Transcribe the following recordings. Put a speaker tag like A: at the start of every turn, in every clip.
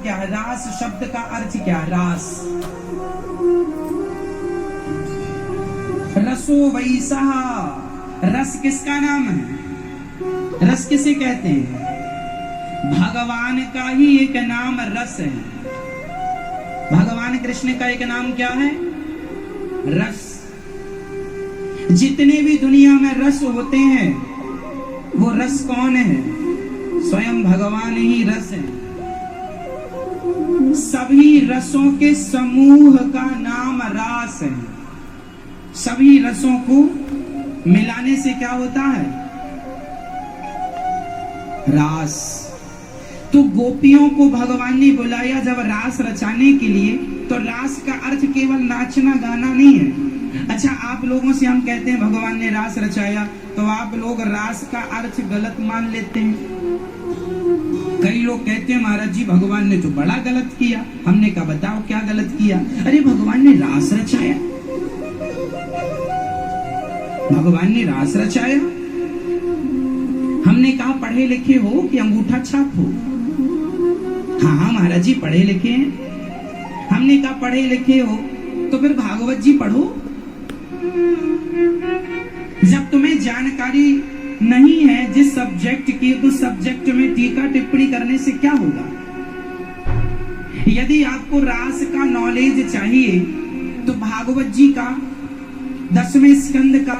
A: क्या है? रास शब्द का अर्थ क्या है? रास। रसो वैसा, रस किसका नाम है? रस किसे कहते हैं? भगवान का ही एक नाम रस है। भगवान कृष्ण का एक नाम क्या है? रस। जितने भी दुनिया में रस होते हैं वो रस कौन है? स्वयं भगवान ही रस है। सभी रसों के समूह का नाम रास है। सभी रसों को मिलाने से क्या होता है? रास। तो गोपियों को भगवान ने बुलाया जब रास रचाने के लिए, तो रास का अर्थ केवल नाचना गाना नहीं है। अच्छा, आप लोगों से हम कहते हैं भगवान ने रास रचाया, तो आप लोग रास का अर्थ गलत मान लेते हैं। कई लोग कहते हैं महाराज जी भगवान ने तो बड़ा गलत किया। हमने कहा बताओ क्या गलत किया? अरे भगवान ने रास रचाया, भगवान ने रास रचाया। हमने कहा पढ़े लिखे हो कि अंगूठा छाप हो? हाँ हाँ महाराज जी पढ़े लिखे हैं। हमने कहा पढ़े लिखे हो तो फिर भागवत जी पढ़ो। जब तुम्हें जानकारी नहीं है जिस सब्जेक्ट की, तो सब्जेक्ट में टीका टिप्पणी करने से क्या होगा? यदि आपको रास का नॉलेज चाहिए तो भागवत जी का 10वें स्कंद का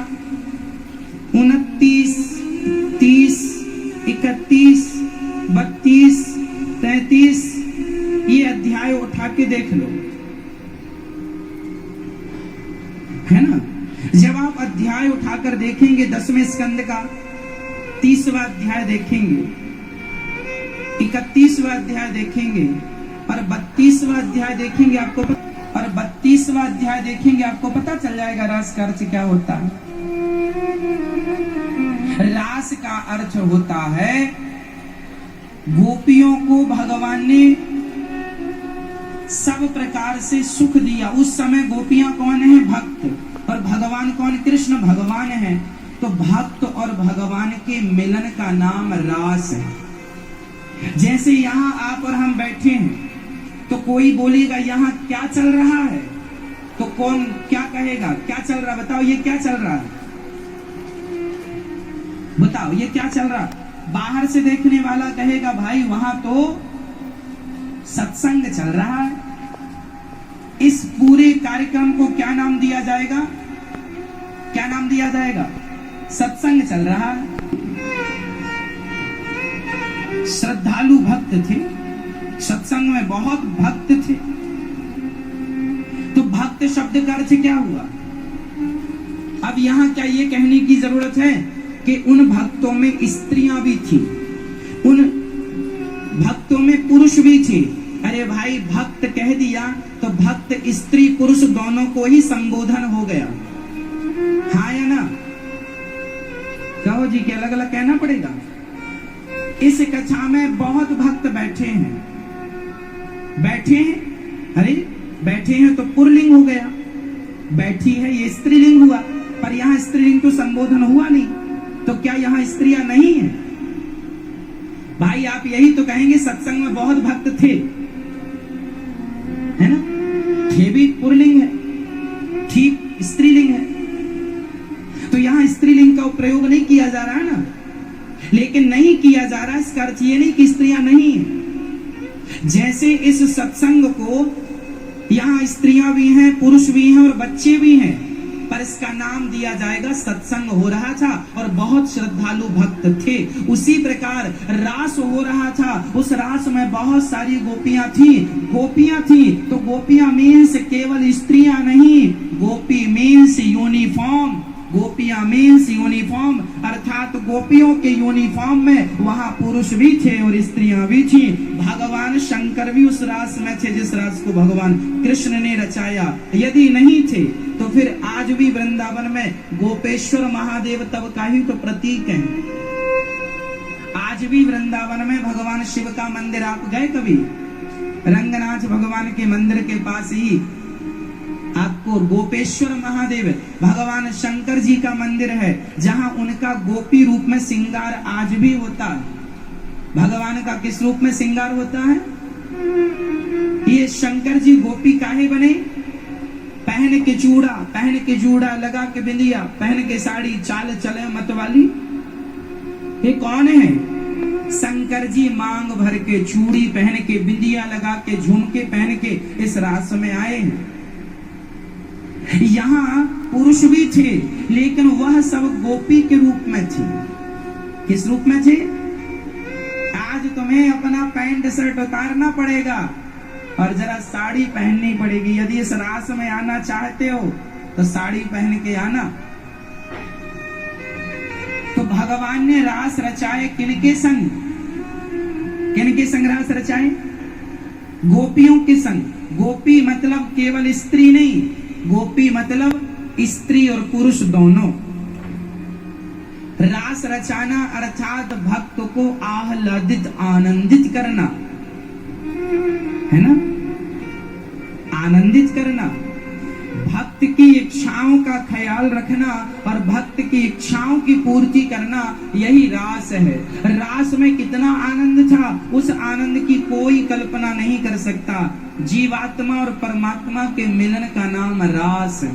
A: 29, 30, 31, 32, 33 ये अध्याय उठा के देख लो, है ना? जब आप अध्याय उठाकर देखेंगे 10वें स्कंद का 30वां अध्याय देखेंगे, 31वां अध्याय देखेंगे और 32वां अध्याय देखेंगे, आपको और 32वां अध्याय देखेंगे, आपको पता चल जाएगा रास का अर्थ क्या होता है। रास का अर्थ होता है गोपियों को भगवान ने सब प्रकार से सुख दिया। उस समय गोपियां कौन है? भक्त। और भगवान कौन? कृष्ण भगवान है। तो भक्त और भगवान के मिलन का नाम रास है। जैसे यहाँ आप और हम बैठे हैं तो कोई बोलेगा यहाँ क्या चल रहा है, तो कौन क्या कहेगा? क्या चल रहा? बताओ ये क्या चल रहा है? बताओ ये क्या चल रहा? बाहर से देखने वाला कहेगा भाई वहां तो सत्संग चल रहा है। इस पूरे कार्यक्रम को क्या नाम दिया जाएगा? क्या नाम दिया जाएगा? सत्संग चल रहा है। श्रद्धालु भक्त थे, सत्संग में बहुत भक्त थे। तो भक्त शब्द का अर्थ क्या हुआ? अब यहां क्या ये कहने की जरूरत है कि उन भक्तों में स्त्रियां भी थी, उन भक्तों में पुरुष भी थे? अरे भाई भक्त कह दिया तो भक्त स्त्री पुरुष दोनों को ही संबोधन हो गया, हाँ या ना? कहो जी कि अलग अलग कहना पड़ेगा। इस कक्षा में बहुत भक्त बैठे हैं, बैठे हैं, अरे बैठे हैं तो पुल्लिंग हो गया, बैठी है ये स्त्रीलिंग हुआ, पर यहाँ स्त्रीलिंग तो संबोधन हुआ नहीं, तो क्या यहाँ स्त्रियां नहीं है? भाई आप यही तो कहेंगे सत्संग में बहुत भक्त थे, है ना? थे भी पुल्लिंग है, ठीक स्त्रीलिंग है, तो यहाँ स्त्रीलिंग का प्रयोग नहीं किया जा रहा है ना। लेकिन नहीं किया जा रहा इसका अर्थ ये नहीं कि स्त्रियां नहीं है। जैसे इस सत्संग को यहाँ स्त्रियां भी हैं, पुरुष भी हैं और बच्चे भी हैं, पर इसका नाम दिया जाएगा सत्संग हो रहा था और बहुत श्रद्धालु भक्त थे। उसी प्रकार रास हो रहा था, उस रास में बहुत सारी गोपियां थी। तो गोपियां मीन्स केवल स्त्रियां नहीं, गोपी मीन्स यूनिफॉर्म। गोपियां मीन्स यूनिफॉर्म, अर्थात गोपियों के यूनिफॉर्म में वहां पुरुष भी थे और स्त्रियां भी थी। भगवान शंकर भी उस रास में थे जिस रास को भगवान कृष्ण ने रचाया। यदि नहीं थे तो फिर आज भी वृंदावन में गोपेश्वर महादेव तब का ही तो प्रतीक है। आज भी वृंदावन में भगवान शिव का मंदिर, आप गए कभी? रंगनाथ भगवान के मंदिर के पास ही आपको गोपेश्वर महादेव भगवान शंकर जी का मंदिर है, जहां उनका गोपी रूप में श्रृंगार आज भी होता है। भगवान का किस रूप में श्रृंगार होता है? ये शंकर जी गोपी काहे बने? पहन के जूड़ा लगा के बिंदिया, पहन के साड़ी, चाल चले मत वाली। ये कौन है? शंकर जी मांग भर के चूड़ी पहन के, बिंदिया लगा के, झुमके पहन के इस रास में आए हैं। यहाँ पुरुष भी थे, लेकिन वह सब गोपी के रूप में थे। किस रूप में थे? आज तुम्हें अपना पैंट शर्ट उतारना पड़ेगा और जरा साड़ी पहननी पड़ेगी। यदि इस रास में आना चाहते हो तो साड़ी पहन के आना। तो भगवान ने रास रचाए किनके संग? किनके संग रास रचाए? गोपियों के संग। गोपी मतलब केवल स्त्री नहीं, गोपी मतलब स्त्री और पुरुष दोनों। रास रचाना अर्थात भक्त को आह्लादित, आनंदित करना है ना, आनंदित करना, भक्त की इच्छाओं का ख्याल रखना और भक्त की इच्छाओं की पूर्ति करना, यही रास है। रास में कितना आनंद था, उस आनंद की कोई कल्पना नहीं कर सकता। जीवात्मा और परमात्मा के मिलन का नाम रास है।